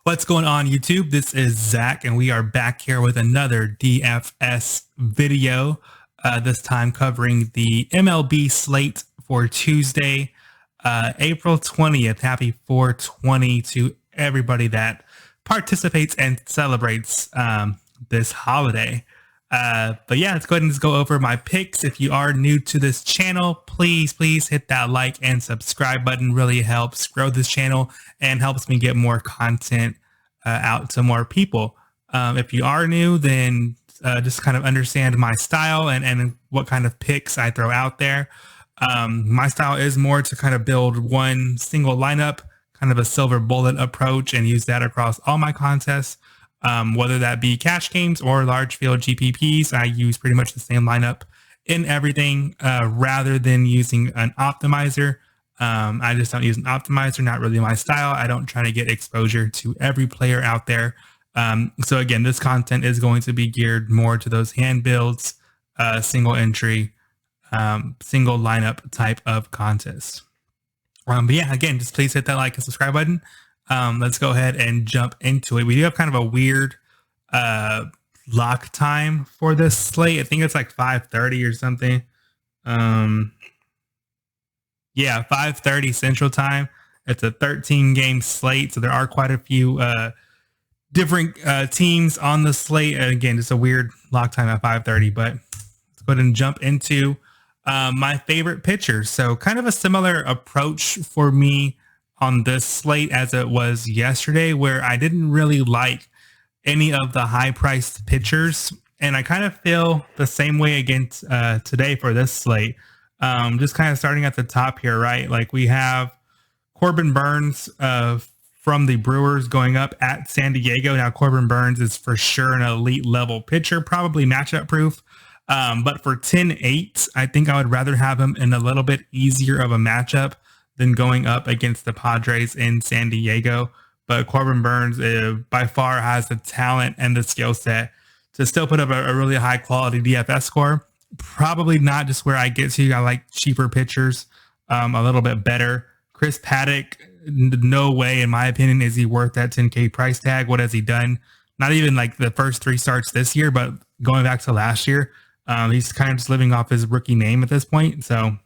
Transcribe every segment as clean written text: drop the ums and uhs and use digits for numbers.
What's going on, YouTube? This is Zach, and we are back here with another DFS video, this time covering the MLB slate for Tuesday, April 20th. Happy 420 to everybody that participates and celebrates this holiday. But yeah, let's go ahead and just go over my picks. If you are new to this channel, please hit that like and subscribe button. Really helps grow this channel and helps me get more content out to more people. If you are new, then just kind of understand my style and what kind of picks I throw out there. My style is more to kind of build one single lineup, kind of a silver bullet approach, and use that across all my contests. Whether that be cash games or large field GPPs, I use pretty much the same lineup in everything rather than using an optimizer. I just don't use an optimizer, not really my style. I don't try to get exposure to every player out there. So again, this content is going to be geared more to those hand builds, single entry, single lineup type of contests. But yeah, again, just please hit that like and subscribe button. Let's go ahead and jump into it. We do have kind of a weird lock time for this slate. I think it's like 5:30 or something. Yeah, 5:30 Central Time. It's a 13-game slate, so there are quite a few different teams on the slate. And again, it's a weird lock time at 5:30, but let's go ahead and jump into my favorite pitchers. So kind of a similar approach for me on this slate as it was yesterday, where I didn't really like any of the high-priced pitchers, and I kind of feel the same way against today for this slate. Just kind of starting at the top here, right? Like we have Corbin Burns from the Brewers going up at San Diego. Now, Corbin Burns is for sure an elite level pitcher, probably matchup proof. But for 10-8, I think I would rather have him in a little bit easier of a matchup than going up against the Padres in San Diego. But Corbin Burns by far has the talent and the skill set to still put up a really high quality DFS score. Probably not just where I get to. I like cheaper pitchers a little bit better. Chris Paddock, no way, in my opinion, is he worth that 10K price tag. What has he done? Not even like the first 3 starts this year, but going back to last year, he's kind of just living off his rookie name at this point. So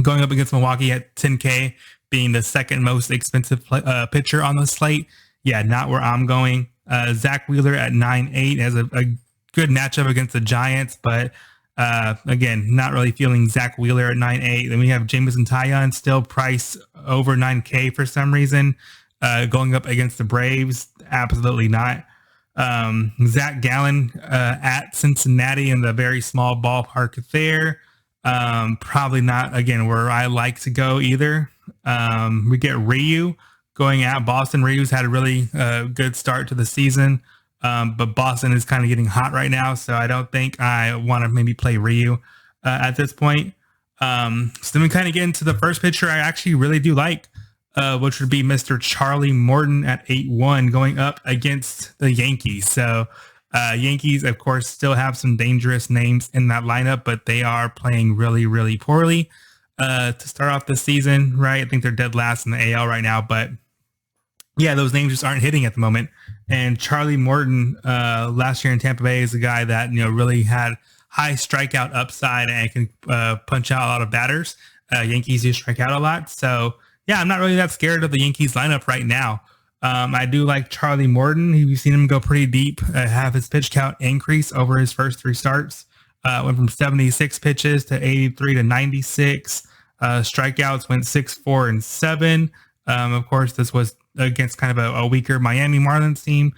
going up against Milwaukee at 10K, being the second most expensive pitcher on the slate, yeah, not where I'm going. Zach Wheeler at 9.8 has a good matchup against the Giants, but again, not really feeling Zach Wheeler at 9.8. Then we have Jameson Taillon still priced over 9K for some reason, going up against the Braves. Absolutely not. Zach Gallen at Cincinnati in the very small ballpark there. Probably not, again, where I like to go either. We get Ryu going at Boston. Ryu's had a really good start to the season. But Boston is kind of getting hot right now, so I don't think I want to maybe play Ryu at this point. So then we kind of get into the first pitcher I actually really do like, which would be Mr. Charlie Morton at 8-1 going up against the Yankees. So Yankees, of course, still have some dangerous names in that lineup, but they are playing really poorly to start off the season, right? I think they're dead last in the AL right now, but yeah, those names just aren't hitting at the moment. And Charlie Morton last year in Tampa Bay is a guy that, really had high strikeout upside and can punch out a lot of batters. Yankees do strike out a lot. So yeah, I'm not really that scared of the Yankees lineup right now. I do like Charlie Morton. You've seen him go pretty deep, have his pitch count increase over his first 3 starts. Went from 76 pitches to 83 to 96. Strikeouts went 6, 4, and 7. Of course, this was against kind of a weaker Miami Marlins team,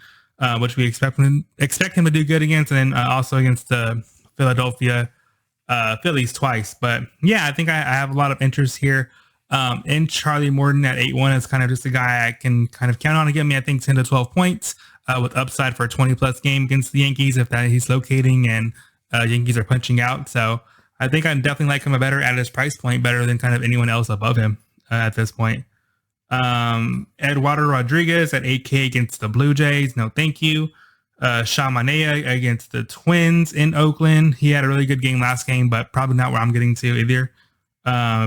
which we expect him to do good against, and then also against the Philadelphia Phillies twice. But yeah, I think I have a lot of interest here in Charlie Morton at 8-1. Is kind of just a guy I can kind of count on to get me, I think, 10 to 12 points with upside for a 20-plus game against the Yankees if that he's locating and Yankees are punching out. So I think I definitely like him better at his price point, better than kind of anyone else above him at this point. Eduardo Rodriguez at 8K against the Blue Jays. No, thank you. Sean Manaea against the Twins in Oakland. He had a really good game last game, but probably not where I'm getting to either.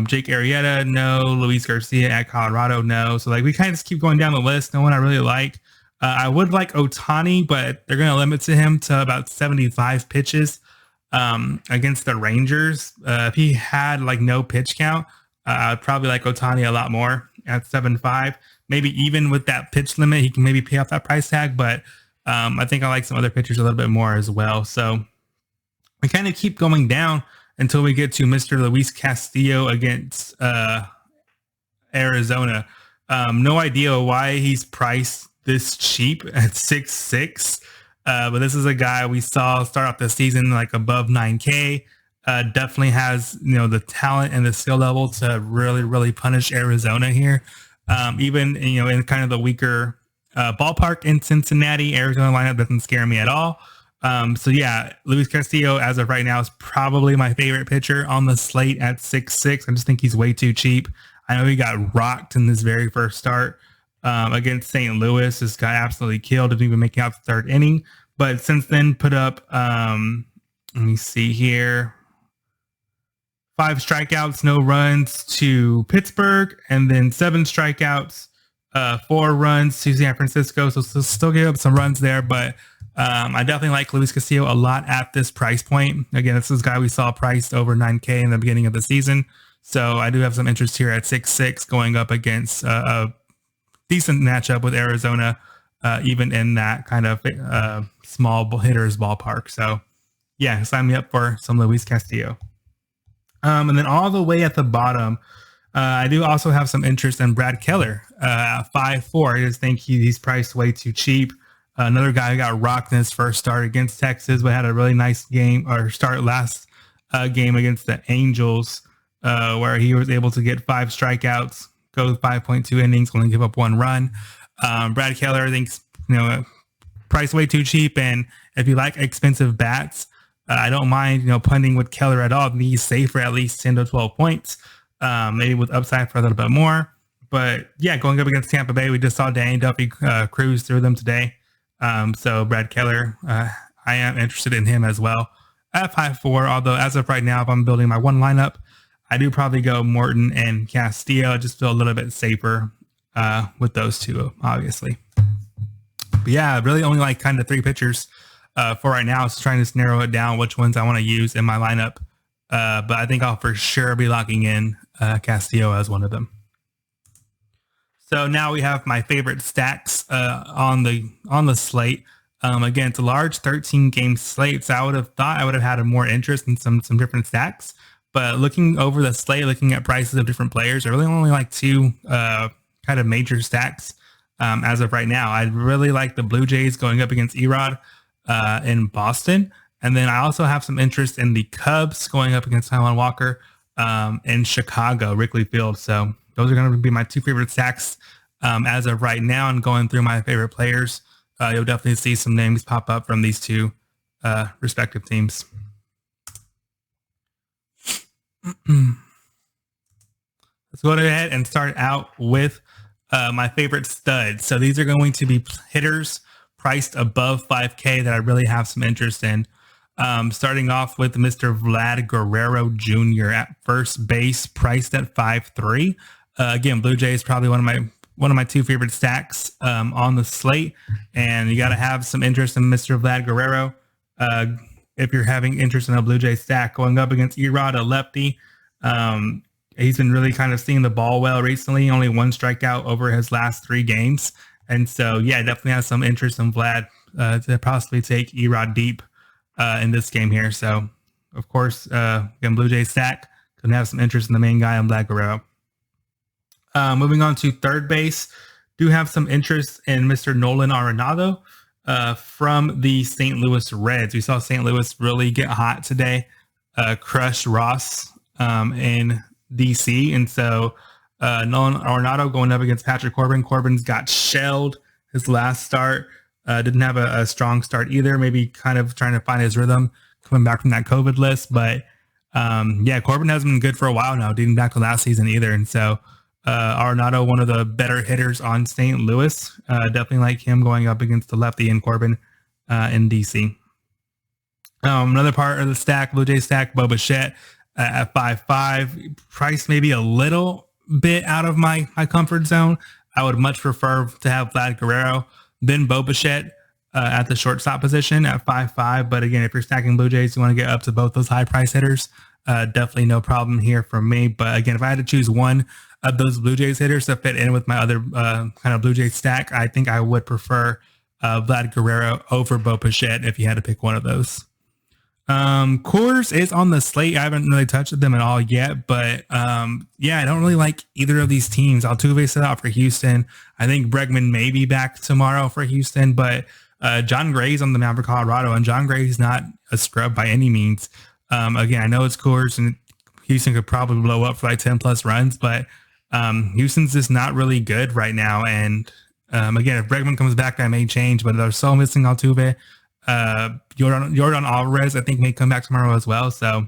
Jake Arrieta, no. Luis Garcia at Colorado, no. So like we kind of just keep going down the list. No one I really like. I would like Otani, but they're going to limit to him to about 75 pitches against the Rangers. If he had like no pitch count, I'd probably like Otani a lot more at 7.5. Maybe even with that pitch limit, he can maybe pay off that price tag. But I think I like some other pitchers a little bit more as well. So we kind of keep going down until we get to Mr. Luis Castillo against Arizona. No idea why he's priced this cheap at 6.6. But this is a guy we saw start off the season like above 9K. Definitely has, the talent and the skill level to really, really punish Arizona here. Even, in kind of the weaker ballpark in Cincinnati, Arizona lineup doesn't scare me at all. So yeah, Luis Castillo as of right now is probably my favorite pitcher on the slate at 6.6. I just think he's way too cheap. I know he got rocked in this very first start against St. Louis. This guy absolutely killed, didn't even make it out the third inning. But since then put up, let me see here, 5 strikeouts, no runs to Pittsburgh, and then 7 strikeouts, 4 runs to San Francisco. So still gave up some runs there, but I definitely like Luis Castillo a lot at this price point. Again, this is a guy we saw priced over 9K in the beginning of the season. So I do have some interest here at 6.6 going up against a decent matchup with Arizona, even in that kind of small hitters ballpark. So yeah, sign me up for some Luis Castillo. And then all the way at the bottom, I do also have some interest in Brad Keller at 5.4. I just think he's priced way too cheap. Another guy who got rocked in his first start against Texas, but had a really nice game or start last game against the Angels, where he was able to get 5 strikeouts, go 5.2 innings, only give up 1 run. Brad Keller, I think, priced way too cheap. And if you like expensive bats, I don't mind, punting with Keller at all. He's safe for at least 10 to 12 points, maybe with upside for a little bit more. But yeah, going up against Tampa Bay, we just saw Danny Duffy cruise through them today. So Brad Keller, I am interested in him as well at 5.4. Although as of right now, if I'm building my one lineup, I do probably go Morton and Castillo. I just feel a little bit safer with those two, obviously. But yeah, really only like kind of 3 pitchers for right now. So trying to narrow it down which ones I want to use in my lineup. But I think I'll for sure be locking in Castillo as one of them. So now we have my favorite stacks on the slate. Again, it's a large 13-game slate, so I would have thought I would have had more interest in some different stacks. But looking over the slate, looking at prices of different players, I really only like 2 kind of major stacks as of right now. I really like the Blue Jays going up against Erod in Boston. And then I also have some interest in the Cubs going up against Taijuan Walker in Chicago, Wrigley Field. So those are going to be my 2 favorite stacks as of right now. And going through my favorite players, you'll definitely see some names pop up from these 2 respective teams. Let's go ahead and start out with my favorite studs. So these are going to be hitters priced above 5K that I really have some interest in. Starting off with Mr. Vlad Guerrero Jr. at first base, priced at 5.3. Again, Blue Jays probably one of my 2 favorite stacks on the slate, and you got to have some interest in Mr. Vlad Guerrero. If you're having interest in a Blue Jay stack going up against Erod, a lefty, he's been really kind of seeing the ball well recently. Only 1 strikeout over his last 3 games, and so yeah, definitely has some interest in Vlad to possibly take Erod deep in this game here. So of course, again, Blue Jay stack can have some interest in the main guy on Vlad Guerrero. Moving on to third base, do have some interest in Mr. Nolan Arenado from the St. Louis Reds. We saw St. Louis really get hot today, crush Ross in DC. And so Nolan Arenado going up against Patrick Corbin. Corbin's got shelled his last start. Didn't have a strong start either. Maybe kind of trying to find his rhythm coming back from that COVID list. But yeah, Corbin hasn't been good for a while now, dating back to last season either. And so Arenado, one of the better hitters on St. Louis. Definitely like him going up against the lefty and Corbin in DC. Another part of the stack, Blue Jay stack, Bo Bichette at 5.5. Price maybe a little bit out of my comfort zone. I would much prefer to have Vlad Guerrero then Bo Bichette at the shortstop position at 5.5. But again, if you're stacking Blue Jays, you want to get up to both those high price hitters. Definitely no problem here for me. But again, if I had to choose one of those Blue Jays hitters to fit in with my other kind of Blue Jays stack, I think I would prefer Vlad Guerrero over Bo Bichette if you had to pick one of those. Coors is on the slate. I haven't really touched them at all yet, but yeah, I don't really like either of these teams. Altuve set out for Houston. I think Bregman may be back tomorrow for Houston, but John Gray's on the mound for Colorado, and John Gray's not a scrub by any means. Again, I know it's Coors, and Houston could probably blow up for like 10 plus runs, but Houston's just not really good right now. And again, if Bregman comes back, that may change, but they're so missing Altuve. Jordan Alvarez, I think, may come back tomorrow as well. So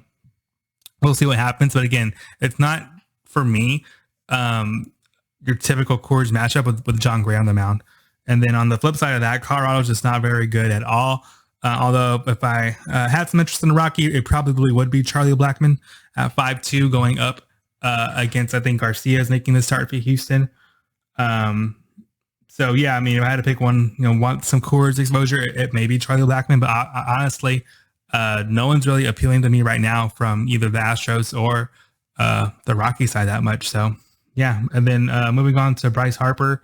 we'll see what happens. But again, it's not for me your typical Coors matchup with John Gray on the mound. And then on the flip side of that, Colorado's just not very good at all. Although if I had some interest in Rocky, it probably would be Charlie Blackmon at 5.2 going up against, I think, Garcia is making the start for Houston. So yeah, I mean, if I had to pick one, want some Coors exposure, it may be Charlie Blackmon, but honestly, no one's really appealing to me right now from either the Astros or the Rocky side that much. So yeah, and then moving on to Bryce Harper.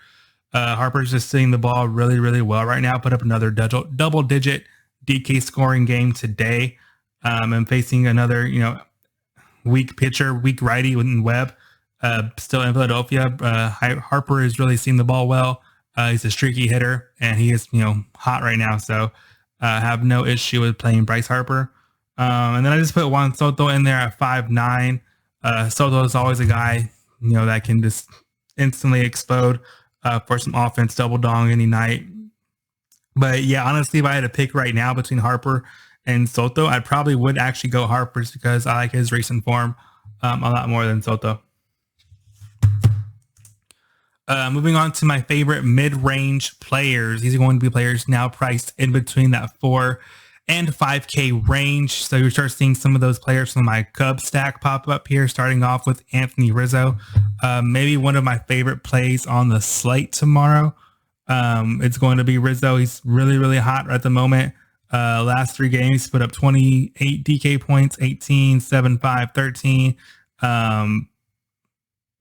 Harper's just seeing the ball really, really well right now. Put up another double-digit DK scoring game today, and facing another, weak pitcher, weak righty in Webb. Still in Philadelphia. Harper is really seeing the ball well. He's a streaky hitter, and he is, hot right now. So have no issue with playing Bryce Harper. And then I just put Juan Soto in there at 5.9. Soto is always a guy, that can just instantly explode for some offense, double dong any night. But yeah, honestly, if I had to pick right now between Harper and Soto, I probably would actually go Harper's because I like his recent form a lot more than Soto. Moving on to my favorite mid-range players. These are going to be players now priced in between that 4 and 5K range. So you start seeing some of those players from my Cubs stack pop up here, starting off with Anthony Rizzo. Maybe one of my favorite plays on the slate tomorrow. It's going to be Rizzo. He's really, really hot at the moment. Last 3 games, put up 28 DK points, 18, 7, 5, 13.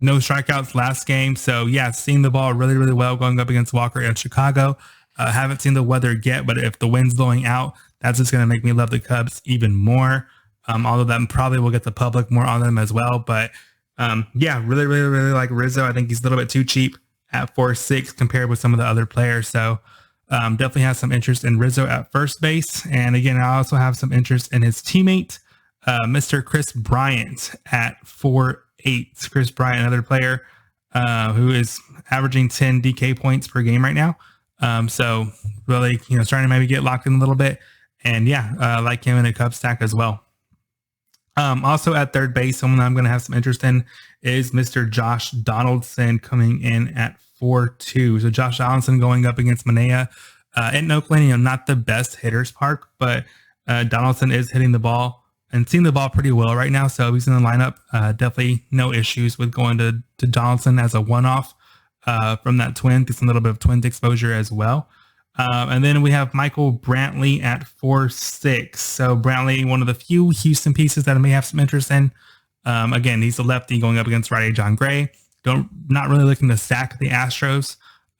No strikeouts last game. So yeah, seeing the ball really, really well going up against Walker in Chicago. Haven't seen the weather yet, but if the wind's blowing out, that's just going to make me love the Cubs even more. Although that probably will get the public more on them as well. But yeah, really, really, really like Rizzo. I think he's a little bit too cheap at 4.6 compared with some of the other players. So definitely have some interest in Rizzo at first base. And again, I also have some interest in his teammate, Mr. Chris Bryant at 4.8. Chris Bryant, another player who is averaging 10 DK points per game right now. So really, starting to maybe get locked in a little bit. And yeah, like him in a Cubs stack as well. Also at third base, someone I'm going to have some interest in is Mr. Josh Donaldson coming in at 4.2. So Josh Donaldson going up against Manaea in Oakland, not the best hitters park, but Donaldson is hitting the ball and seeing the ball pretty well right now. So he's in the lineup. Definitely no issues with going to Donaldson as a one-off from that Twins. Gets a little bit of Twins exposure as well. And then we have Michael Brantley at 4.6. So Brantley, one of the few Houston pieces that I may have some interest in. Again, he's a lefty going up against righty John Gray. Not really looking to stack the Astros.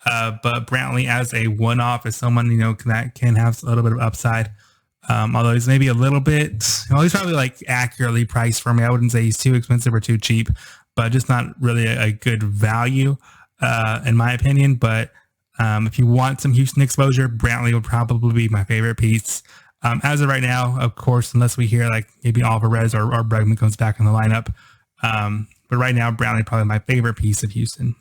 But Brantley as a one-off is someone, that can have a little bit of upside. Although he's maybe a little bit, he's probably like accurately priced for me. I wouldn't say he's too expensive or too cheap, but just not really a good value, in my opinion. But if you want some Houston exposure, Brantley would probably be my favorite piece. As of right now, of course, unless we hear like maybe Alvarez or Bregman comes back in the lineup. But right now, Brantley probably my favorite piece of Houston.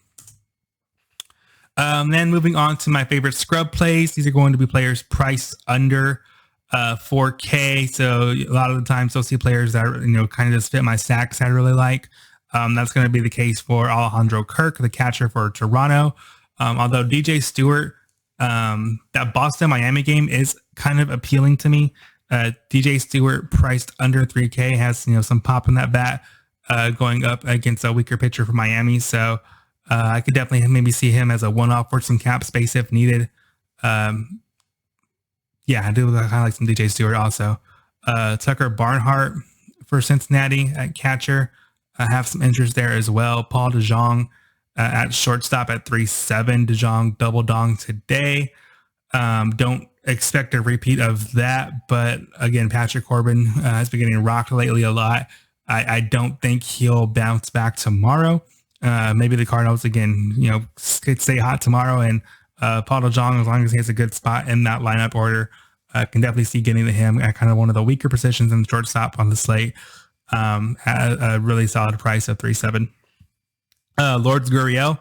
Then moving on to my favorite scrub plays. These are going to be players priced under 4K. So a lot of the times you'll see players that kind of just fit my stacks I really like. That's going to be the case for Alejandro Kirk, the catcher for Toronto. Although DJ Stewart, that Boston Miami game is kind of appealing to me. DJ Stewart priced under 3K has some pop in that bat going up against a weaker pitcher for Miami. So I could definitely maybe see him as a one-off for some cap space if needed. Yeah, I do kind of like some DJ Stewart also. Tucker Barnhart for Cincinnati at catcher. I have some interest there as well. Paul DeJong at shortstop at 3.7. DeJong double dong today. Don't expect a repeat of that, but again, Patrick Corbin has been getting rocked lately a lot. I don't think he'll bounce back tomorrow. Maybe the Cardinals again, could stay hot tomorrow, and Paul DeJong, as long as he has a good spot in that lineup order, can definitely see getting to him at kind of one of the weaker positions in the shortstop on the slate at a really solid price of 3.7. Lourdes Gurriel,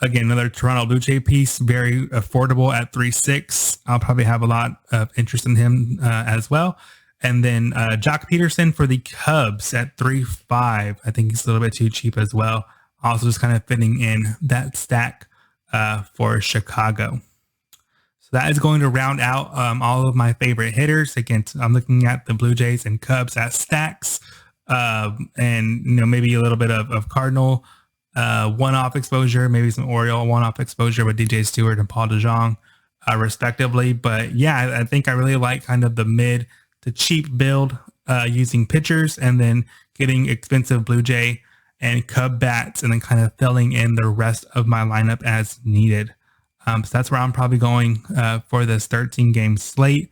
again, another Toronto Blue Jay piece, very affordable at 3.6. I'll probably have a lot of interest in him as well. And then Jock Peterson for the Cubs at 3.5. I think he's a little bit too cheap as well. Also just kind of fitting in that stack for Chicago. So that is going to round out all of my favorite hitters. Again, I'm looking at the Blue Jays and Cubs as stacks, and maybe a little bit of Cardinal one-off exposure, maybe some Oriole one-off exposure with DJ Stewart and Paul DeJong, respectively. But yeah, I think I really like kind of the mid to cheap build using pitchers and then getting expensive Blue Jay and Cub bats and then kind of filling in the rest of my lineup as needed. So that's where I'm probably going for this 13-game slate.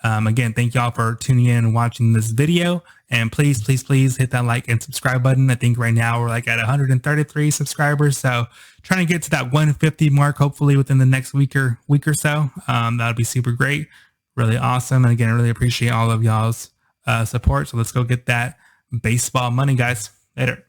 Again, thank y'all for tuning in and watching this video. And please, please, please hit that like and subscribe button. I think right now we're like at 133 subscribers. So trying to get to that 150 mark, hopefully within the next week or so. That'll be super great. Really awesome. And again, I really appreciate all of y'all's support. So let's go get that baseball money, guys. Later.